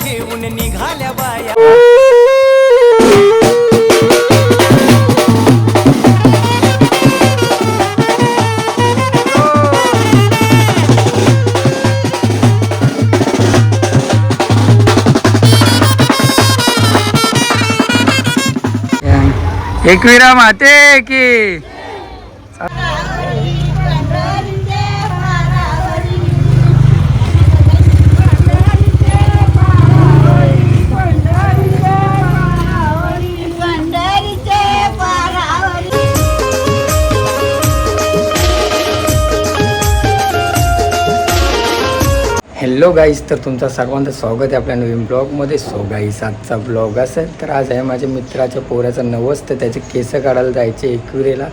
घेऊन निघाल्या बाया. एकविरा माते की हॅलो गाईस, तर तुमचं सर्वांचं स्वागत आहे आपल्या नवीन ब्लॉगमध्ये. सो गाईस, आजचा ब्लॉग असेल तर आज आहे माझ्या मित्राच्या पोराचं नवस, तर त्याचे केस काढायला जायचे एकविरेला.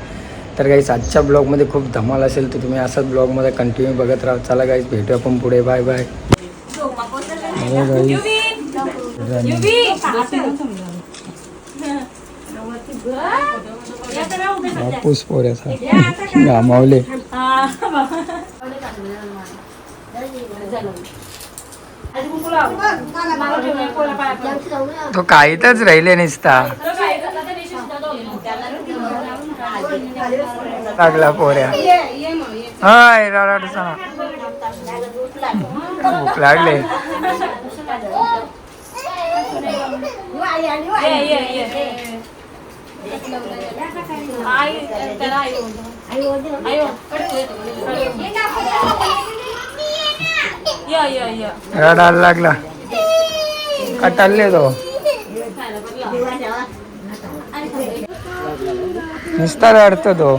तर गाईस, आजच्या ब्लॉगमध्ये खूप धमाल असेल, तर तुम्ही असाच ब्लॉगमध्ये कंटिन्यू बघत राहा. चला गाईस, भेटूया आपण पुढे. Bye bye. बापूस पोऱ्याचा घामावले. तो काहीतच राहिले निसता लागला पोऱ्या. हाय राडा भूक लागले. रडायला लागला. कटाळले तो नुसता रडतो तो.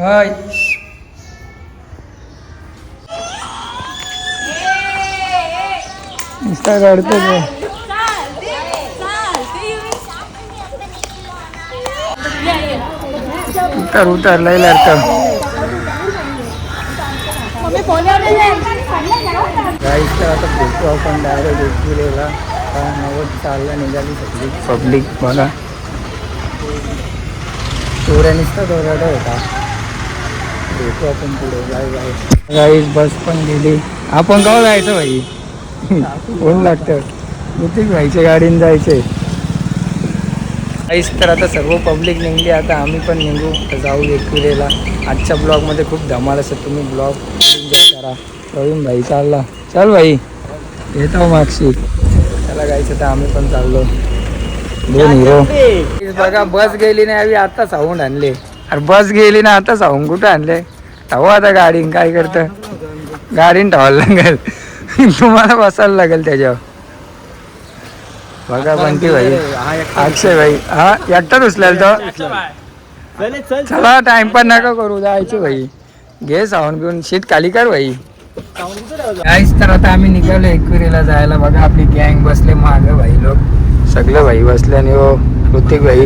हाय नुसता रडतो तो. उतरलाय लढतं. गाईस, तर आता भेटू आपण डायरेक्ट एकविरेला. नवद चालला निघाली सगळी पब्लिक. बघा, चोऱ्या नुसता तो रडत होता. भेटू आपण पुढे. Bye bye. गाईस, बस पण गेली. आपण केव्हा जायचं भाई? कोण लागतं? किती व्हायचे गाडीने जायचे. गाईस, तर आता सर्व पब्लिक निघली. आता आम्ही पण निघू, तर जाऊ एकविरेला. आजच्या ब्लॉगमध्ये खूप धमाल असं. तुम्ही ब्लॉग एन्जॉय करा. प्रवीण भाई चालला. चल भाई, येतो मागशी. चला गाईस, आता आम्ही पण चाललो. दोन हिरो. बघा, बस गेली नाही. आम्ही आता साऊंड आणले. अरे बस गेली ना, आता साऊंड कुठं आणले? ठेवू आता गाडीन. काय करतं? गाडीन ठेवायला लागेल. तुम्हाला बसायला लागेल त्याच्यावर. बघा, बंटी भाई, अक्षय भाई. हा, एकटाच उचलेल तो. चला, टाइम पण नका करू, जायचं भाई. घे साऊंड घेऊन. शीट खाली कर भाई. गाईस, तर आता आम्ही निघालो एकविरेला जायला. बघा, आपली गँग बसले माग भाई. लोक सगळे भाई बसले. आणि हो ऋतिक भाई,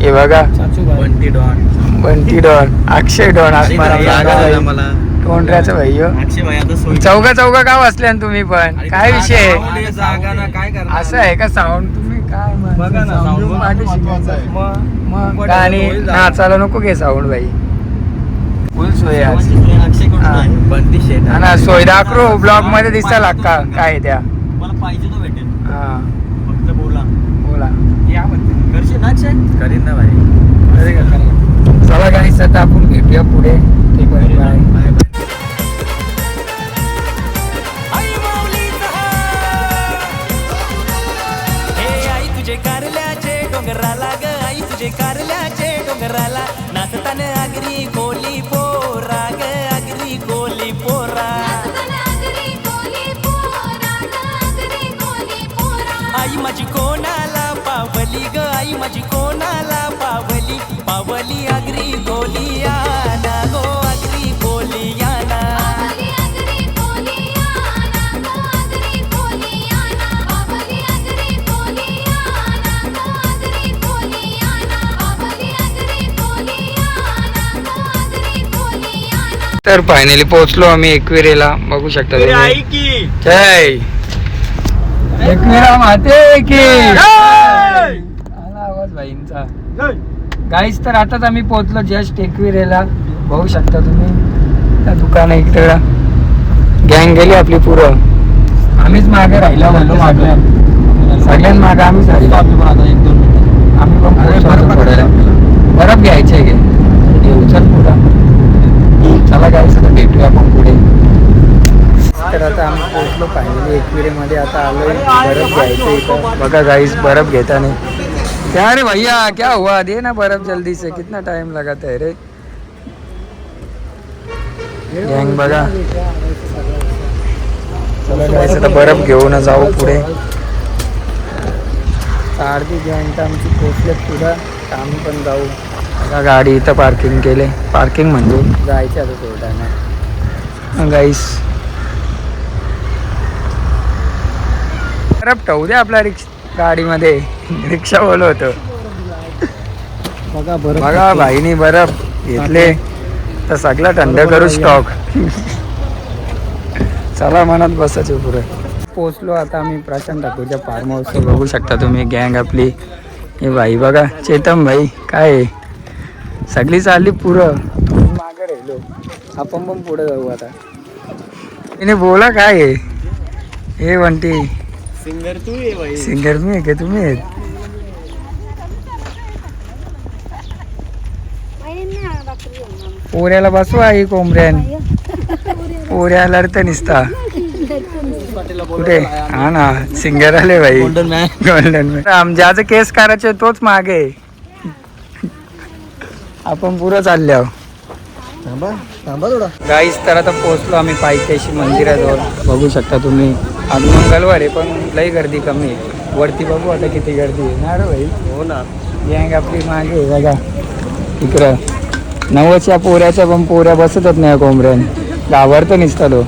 हे बघा, बंटी डॉन, अक्षय डॉन, तोंडऱ्याचं भाई. चौघा का बसल्या तुम्ही पण? काय विषय? असं आहे का साऊंड? तुम्ही काय मग गाणी नाचायला नको घे साऊंड भाई. फुल सोय. सोय दाखरो ब्लॉग मध्ये दिसायला लागता काय त्या. हा, फक्त बोला. करीन ना भाई. चला गाईस, आता आपण भेटूया पुढे. बाय. तुझे तर फायनली पोहोचलो आम्ही एकविरेला. बघू शकता तुम्ही. जय एकविरा माते की आला आवाज भाईंचा. गाईस तर आताच आम्ही पोहोचलो जस्ट एकविरेला. बघू शकता तुम्ही त्या दुकान इकडे गँग गेली आपली पुरं. आम्हीच मागे राहिलो म्हणलो मागे सगळ्यात मागे आम्हीच राहिलो. आम्ही पण बरफ घ्यायचे गे उचल पुढं. चला गाईस आता भेटूया आपण पुढे. तर आता आम्ही पोहोचलो फायनली एकविरेमध्ये. आता आलोय बर्फ घ्यायचं इथं. बघा गाईस बर्फ घेता नाही. क्या रे भैया क्या हुआ, दे ना बर्फ जल्दी से, कितना टाइम लगाता है रे. गँग बघा. चला गाईस आता बर्फ घेऊन जाऊ पुढे. अर्धी गँग तर आमची पोचलेत पुढं. आम्ही पण जाऊ. बघा गाडी इथं पार्किंग केले. पार्किंग म्हणजे जायचं आता थोड्यानं. गाईस बर्फ ठेवू दे आपल्या गाडीमध्ये. रिक्षा बोलवतो. बघा भाईनी बर्फ घेतले तर सगळा थंड करू स्टॉक. चला मनात बसायचं पुढे. पोचलो आता आम्ही प्रशांत ठाकूरच्या फार्म हाऊस. बघू शकता तुम्ही गँग आपली. हे भाई बघा चेतन भाई काय सगळी चालली पुरं. मागे राहिलो आपण पण पुढे जाऊ आता. तिने बोला काय आहे हे वंटी. सिंगर तू आहे भाई. सिंगर मी आहे का तुम्ही आहेत. पोऱ्याला बसवा ही कोंबड्यान. पोऱ्या लढत निसता कुठे. हा ना सिंगर आले भाई. Golden man. ज्याचं केस करायचे तोच मागे. आपण पुरं चाललो. गाईस तर आता पोहोचलो आम्ही पायथ्याशी मंदिराजवळ. बघू शकता तुम्ही आज मंगळवार आहे पण लई गर्दी कमी आहे. वरती बघू आता किती गर्दी आहे ना रे भाई. हो ना. गँग आपली मागे आहे बघा. इकडं 90च्या पोऱ्याच्या पण पोऱ्या बसतच नाही कोंबड्यान. घाबरतो निसता तो.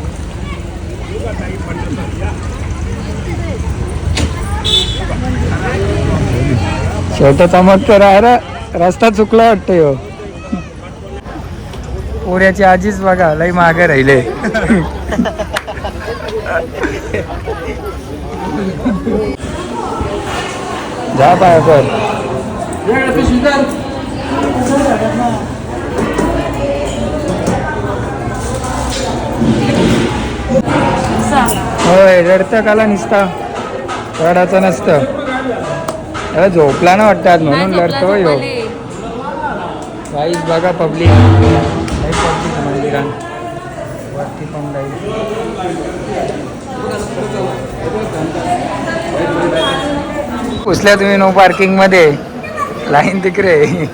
शेवट चमत्कार आहे रे. रस्ता चुकला वाटतं ह्यो. पोऱ्याची आजीच बघा लई मागे राहिले. जा पाय पण. होय रडतं काला निसता. रडाचं नसतं. झोपला ना वाटतात म्हणून लढतो यो. गाईस बघा पब्लिक मंदिरात वरती पण गाईस. पुसल्या तुम्ही नो पार्किंग मध्ये. लाईन तिकडे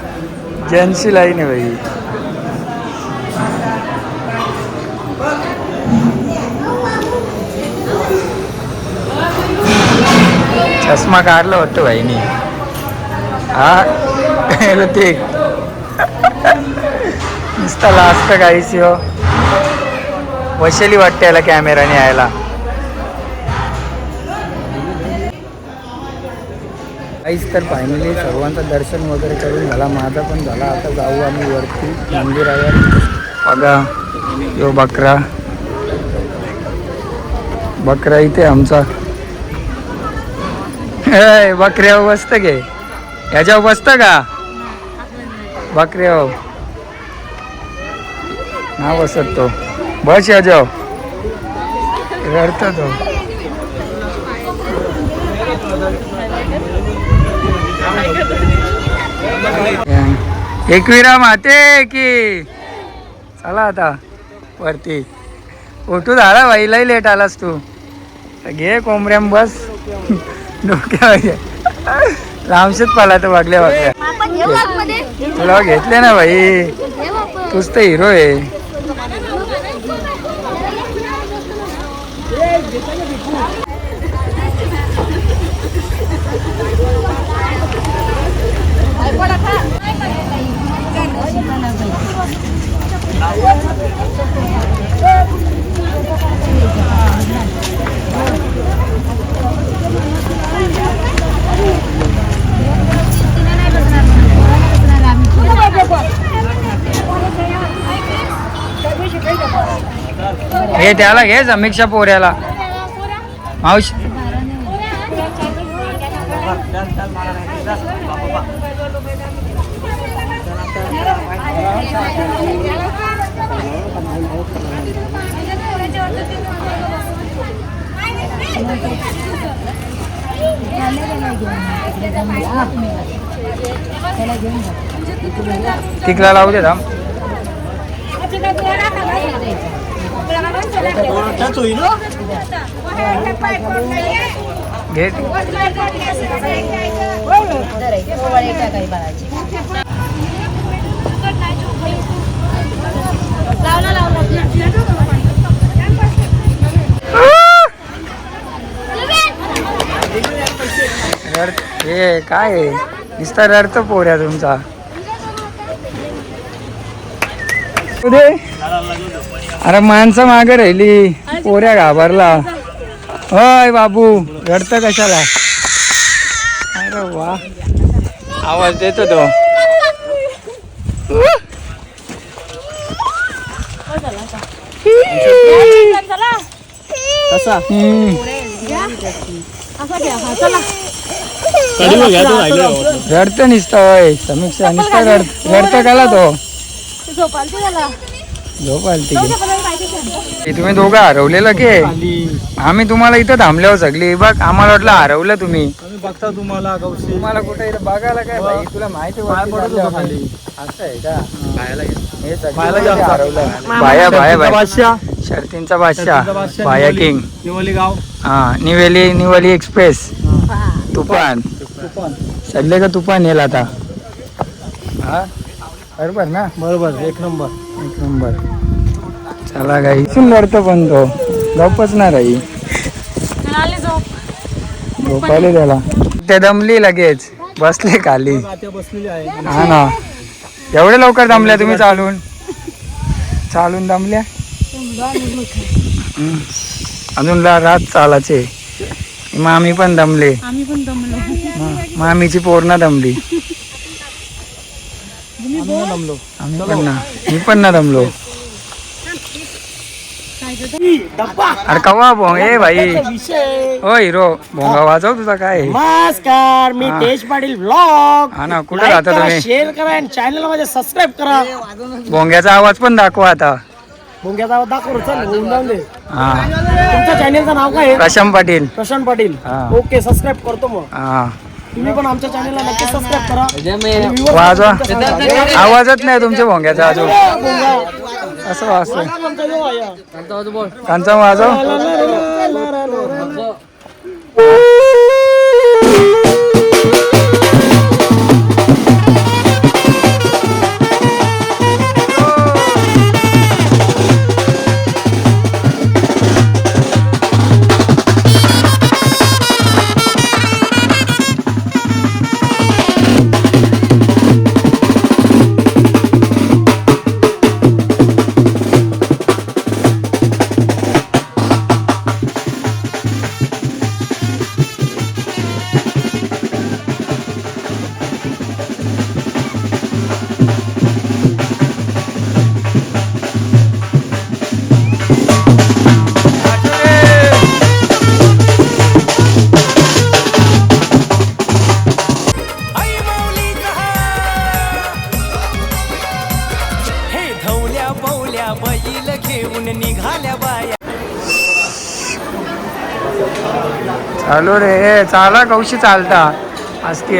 जनची लाईन आहे भाई. चष्मा काढला होतं भाईनी. हा ते नुसता लास्ट काहीच हो. वशेली वाटते याला कॅमेराने यायला. काहीच तर फायनली सर्वांचं दर्शन वगैरे करून झाला. माझा पण झाला. आता जाऊ आम्ही वरती मंदिरावर. बघा यो बकरा. बकरा इथे आमचा. बकऱ्यावर बसतं घे. ह्याच्यावर बसतं का बकऱ्यावर. ना बसत तो. बस याच्यावर रडतो तो. एकविरा माते की. चला आता वरती. उठू झाला भाई लई लेट आलास तू. घे कोंबड्याम बस. डोक्या लांबशेच पाला तर वागल्या वागल्या. तुला घेतले ना भाई. तूच तर हिरो आहे. हे त्याला घे समीक्षा पोऱ्याला मावशी. तिकला लावू दे थांब. घे हे काय आहे नुसता रडत पोऱ्या तुमचा. अरे माणसं मागे राहिली पोऱ्या घाबरला. होय बाबू रडत कशाला. अरे वा आवाज देतो तो. रडत निसता होय समीक्षा निसता रडत काला तो. झोप आलती की तुम्ही दोघं हरवलेलं की आम्ही तुम्हाला इथं थांबल्यावर सगळी बघ. आम्हाला वाटलं हरवलं तुम्ही. बघता तुम्हाला तुम्हाला कुठे इथं बघायला काय भाई तुला माहिती खाली असं आहे का. हे सगळं हरवलं. बाया शर्तींचा बादशाह बाया किंग निवली गाव. हा निवेली एक्सप्रेस तुफान सगळे का तुफान येईल आता. हा बरोबर ना. बरोबर एक नंबर. चला गाई सुंदरतो पण तो गप्पच ना राही झोपायला त्याला. ते दमली लगेच बसले खाली. बसलेली आहे. हा ना एवढे लवकर दमल्या तुम्ही चालून दमल्या. अजून रात चालाचे. मग आम्ही पण दमले. मामीची पोरणा दमली. मी पण ना दमलो. अरे कवा भोंग ए भाई हो हिरो भोंगा वाजव तुझा काय. नमस्कार मी तेज पाटील ब्लॉग. हा ना कुठे राहता तुम्ही. शेअर करा आणि चॅनल मध्ये सबस्क्राईब करा. भोंग्याचा आवाज पण दाखवा आता. भोंग्याचा आवाज दाखव. हा तुमच्या चॅनलचं नाव काय आहे. प्रशांत पाटील. ओके सबस्क्राईब करतो मग. हा तुम्ही पण आमच्या चॅनलला नक्की सबस्क्राईब करा. वाजवा आवाजच नाही तुमच्या भोंग्याचा अजून. असं वाजतो कांचा वाजव. चालू रे चाला कौशी चालता असती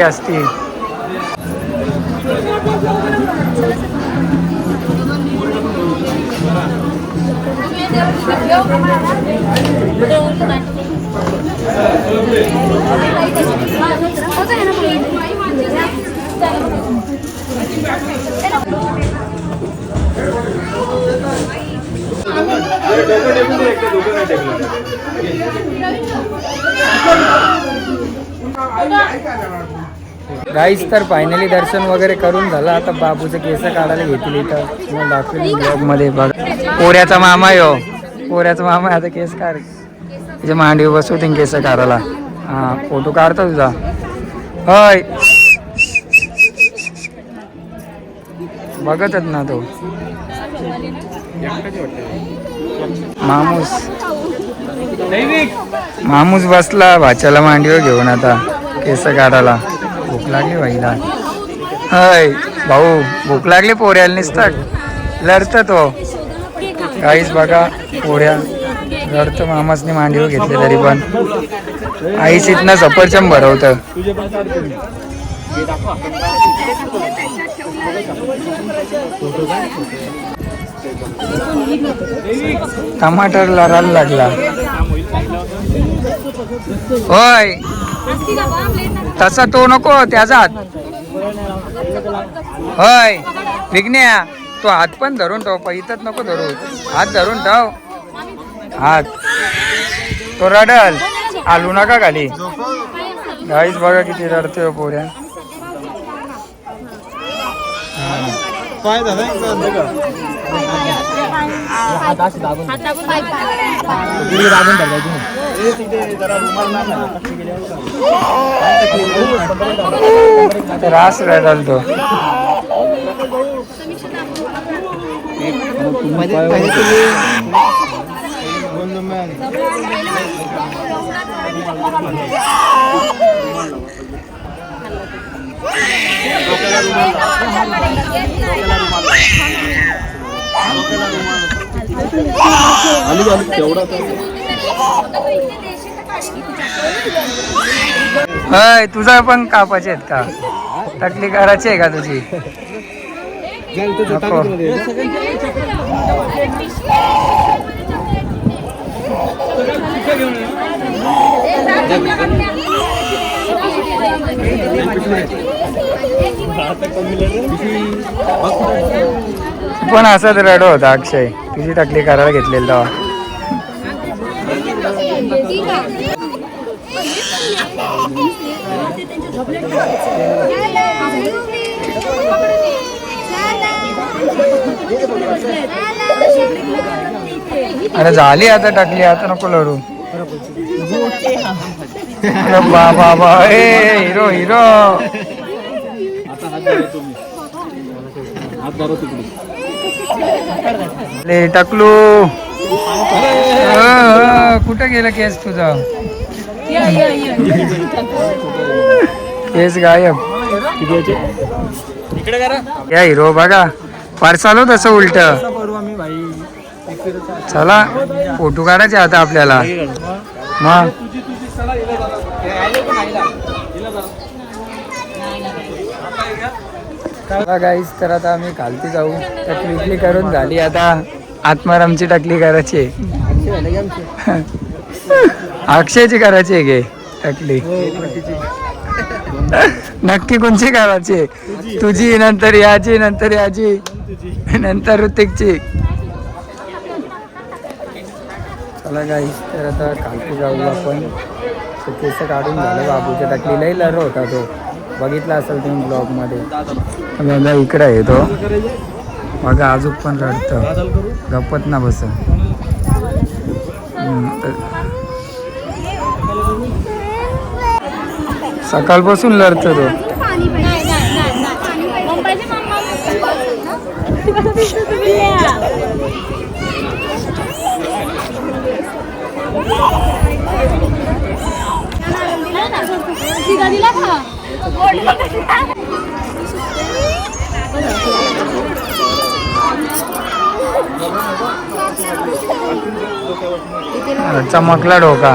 गाईस. तर फायनली दर्शन वगैरे करून झालं. आता बाबूचं केस काढायला घेतली इथं मग दाखवेल ब्लॉग मध्ये. बघा पोऱ्याचा मामा आता केस काढ. तिच्या मांडी बसवतील केस काढायला. हा फोटो काढतो तुझा. होय बघतच ना तो. मामूस बसला भाच्याला मांडीवर घेऊन आता केस काढायला. भूक लागली बाईला. हय भाऊ भूक लागली पोऱ्याला निसतात लढत तो. काहीच बघा पोऱ्या रडतं. मामासने मांडीवर घेतले तरी पण आईच इथनं सफरचंद भरवतं. टमाटर लढायला लागला. होय तसा तो नको त्याचा हात. होय विघ्न्या तो हात पण धरून ठेव. इथंच नको धरू. हात धरून ठेव. हात तो रडल. आलू नका खाली. गाईच बघा किती रडतोय पोऱ्या. रास रडल तो. होय तुझा पण कापाचे आहेत का? टकली करायची आहे का तुझी? नको. पण असंच रडो होता अक्षय. तुझी टकली करायला घेतलेली तेव्हा. अरे झाली आता टकली. आता नको लढू. अरे बाबा हिरो हिरो. ले टकलू. कुठं गेला केस तुझा? केस गायब. या हिरो बघा परसालो तसं उलट. चला फोटो काढायचे आता आपल्याला. मग गाईस तर आता आम्ही खालती जाऊ. टकली इकली करून झाली. आता आत्मारामची टकली करायची. अक्षयची करायची आहे गे टकली. नक्की कोणची करायची? तुझी नंतर याची नंतर याची नंतर ऋतिकची. चला गाईस तर आता खालती जाऊ आपण. केस काढून झालं. बाबूच्या टकलीलाही लढ होता तो. बघितला असेल तुम्ही ब्लॉग मध्ये. बघा इकडे आहे तो. बघा अजून पण रडतं. गप्पत ना बस. सकाळपासून लढतो तो. चमकला डोका.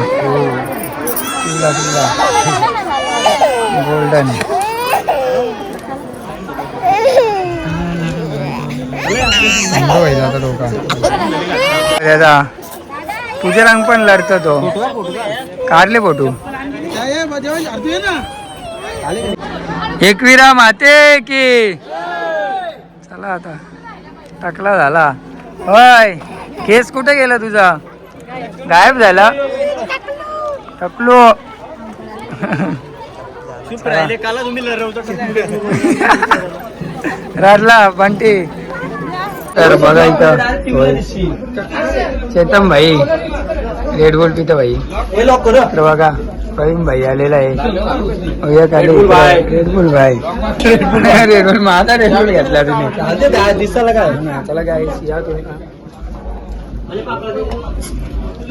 गोल्डन. डोका दादा तुझे रंग पण लढतो तो. काढले फोटो. एकविरा माते की. चला आता टकला झाला. होय केस कुठे गेला तुझा? गायब झाला टकलो. रडला बंटी. तर बघा इथं चेतन भाई रेड बुल पितो भाई. तर बघा प्रवीण भाई आलेला आहे. रेड बुल भाई. रेड बुल माझा रेड बुल घेतला तुम्ही. चला काय या तुम्ही.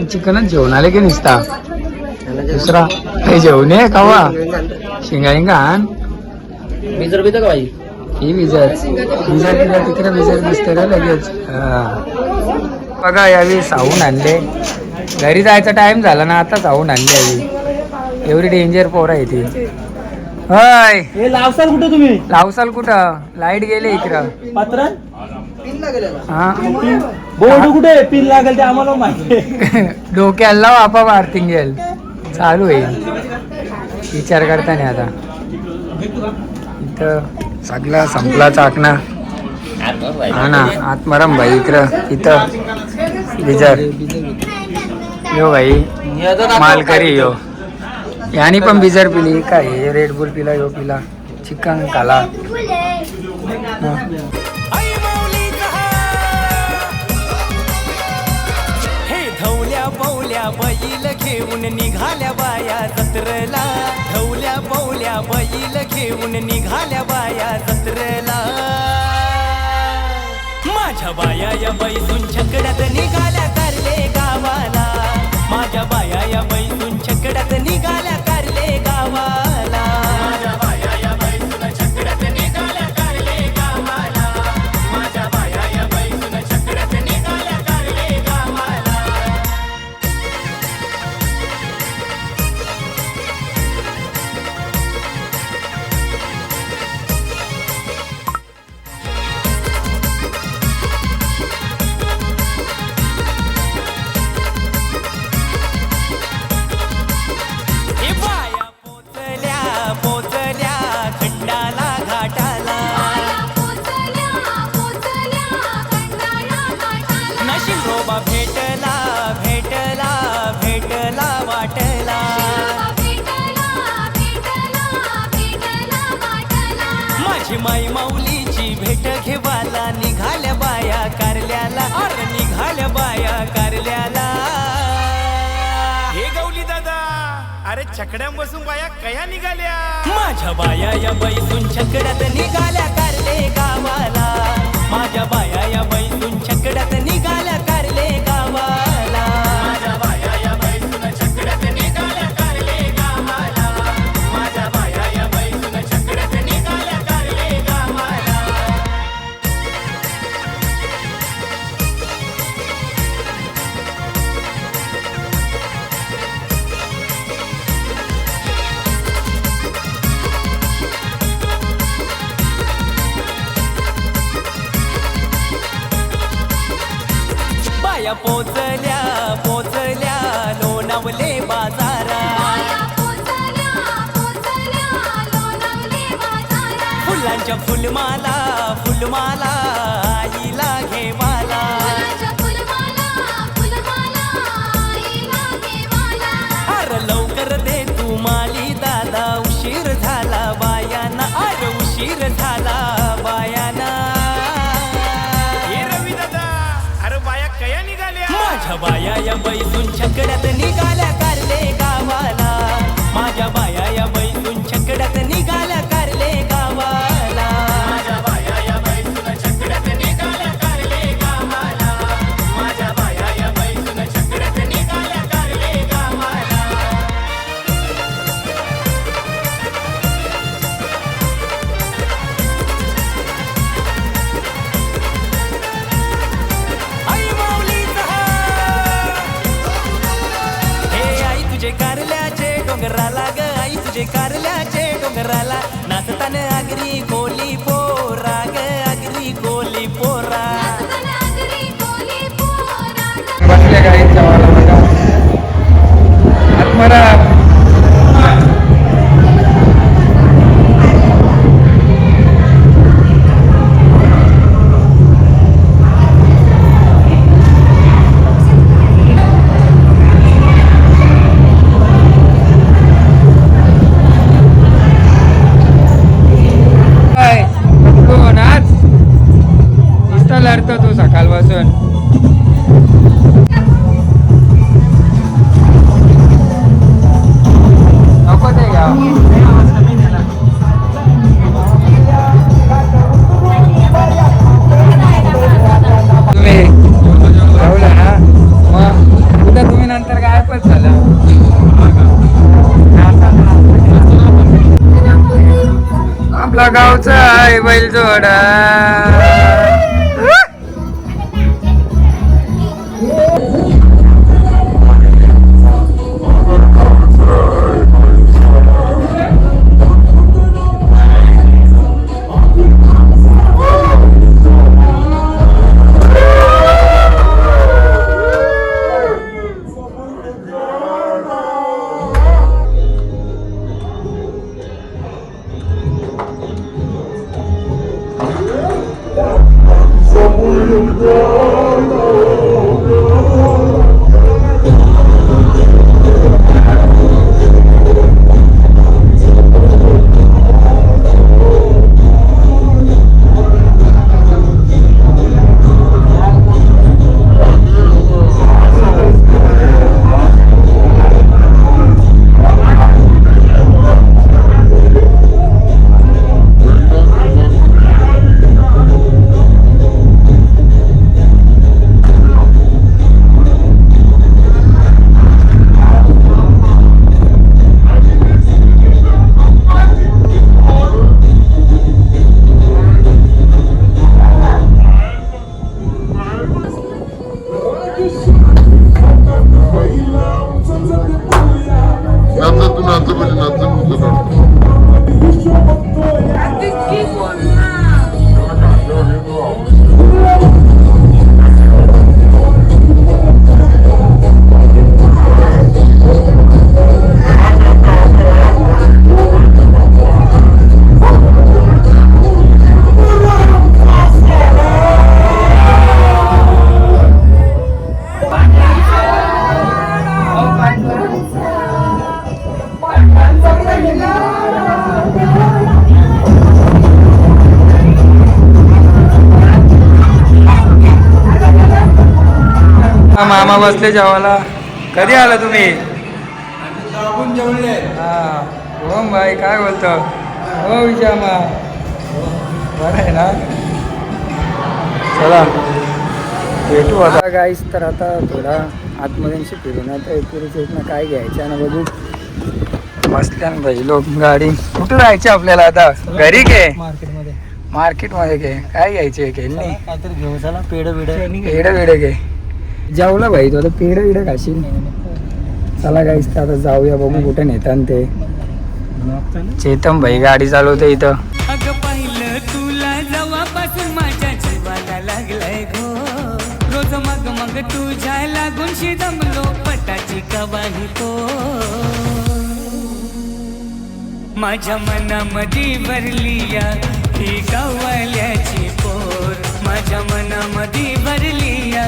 चिकनच जेवण आले की निसता दुसरा काही जेवण आहे खावा शिंगा आण बिजर बिजर का भाई ही विजर तिकडे विजर दिसते रे लगेच बघा यावेळी साहून आणले घरी जायचा टाइम झाला ना आता साहून आणले यावी एवढी डेंजर पोर आहे ती होय हे लावसाल कुठे तुम्ही लावसाल कुठं लाईट गेले इकडं पात्र हा बोर्ड कुठे पिन लागेल ते आम्हाला माहिती डोक्याला लाव आपा मार्टिंगेल चालू होईल विचार करताना आता इथं सगळा संपला चाकणा हा ना आत्माराम भाई इथं विजर यो भाई मालकरी यो यानी पण बिजर पिली काय रेड बुल पिला यो पिला चिकन खाला धवल्या पवल्या बैल घेऊन निघाल्या बाया जत्रेला धवल्या पवल्या बैल घेऊन निघाल्या बाया जत्रेला माझ्या बाया या बैसून छकड्यात निघाल्या कारले गावाला माझ्या बाया या बैसून छकड्यात निघाल्या कारले गावाला माझ्या बाया या बैसून छकड्यात निघाल्या कारले गावाला माझ्या बाया या बैसून छकड्यात निघाल्या कारले गावाला माई माऊलीची भेट घेवाला निघाल्या बाया कारल्याला अरे निघाल्या बाया कारल्याला हे गौली दादा अरे छकड्या बसून बाया कया निघाल्या माझ्या बाया या बैसून छकड्यात निघाल्या कारले गावाला माझ्या बाया या बैसून छकड्यात निघाल्या कारले गावाला माझ्या बाया या बैसून छकड्यात निघाल्या कारले गावाला माझ्या बाया या बैसून छकड्यात निघाल्या कारले गावाला बाया पोचल्या पोचल्या लोणावले बाजारा फुलांच्या फुलमाला फुलमाला आईला घेवाला अरे लवकर दे तू माली दादा उशीर झाला बायाना अरे उशीर झाला बायाना माझ्या बाया या बैसून छकड्यात निघाल्या कारले गावाला माझ्या बाया या बैसून छकड्यात निघाल्या कारले गावाला माझ्या बाया या बैसून छकड्यात निघाल्या कारले गावाला माझ्या बाया या बैसून छकड्यात निघाल्या कारले गावाला कारल्याचे डोंगराला ग आई तुझे कारल्याचे डोंगराला नाचताना आगरी कोली पोरा ग आगरी कोली पोरा बसल्या गाडीत जावाला बघा आत्माराम लढतो तू सकाळपासून टाइमच झाला. आपला गावचा आहे बैल जोडा. मामा बसले जेवायला. कधी आला तुम्ही? हा हो भाई काय बोलतो? हो विजयामा बरं आहे ना. चला भेटू आता गाईस. तर आता थोडा आतमध्येशी फिरून आता एकेरीच्या इथनं काय घ्यायचं ना बघू. बसल्या ना भाई लोक गाडी. कुठं जायचे आपल्याला आता? घरी घे मार्केटमध्ये घे. काय घ्यायचे खेळणी काहीतरी घेऊ चला. पेढ पेढे घे. जेवला भाई तो आता पेढे खाशील. चला गाईस तर आता जाऊया बघू कुठे नेतात ते. चेतन भाई गाडी चालवते इथं. अगं पाहिलं तुला जवापासून माझ्या जीवाला लागलाय गो. रोज मग मग तुझ्या लागून शिदमलो पटाची कवाही तो. माझ्या मनामध्ये भरली या ही गावाल्याची पोर. माझ्या मनामध्ये भरली या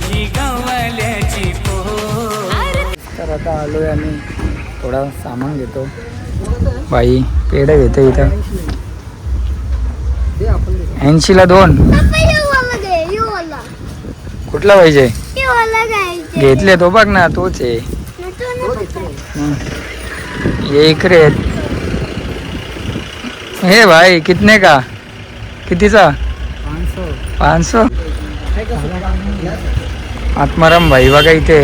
ही गावाल्याची पोर. तर आता आलोय आणि थोडा सामान घेतो. बाई पेढे घेतो इथं 80ला 2. कुठला पाहिजे? घेतले तो बघ ना तोच आहे. ये इकडे हे भाई कितने का? कितीचा? 500. आत्माराम भाई बघा इथे.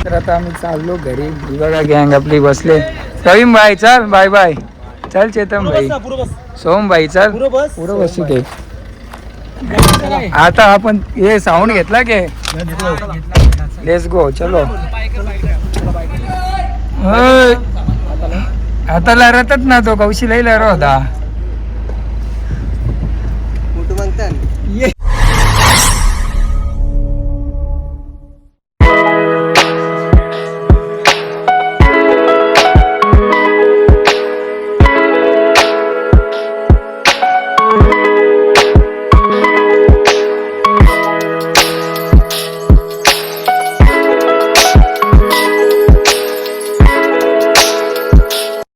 तर आता आम्ही चाललो घरी. बघा गँग आपली बसले. रवीम भाई चल बाय बाय. चल चेतन भाई सोम भाई चल पुढं बसू दे. आता आपण हे साऊंड घेतला के लेट्स गो. चलो आता लहरातच ना तो कौशी लई लहरा होता.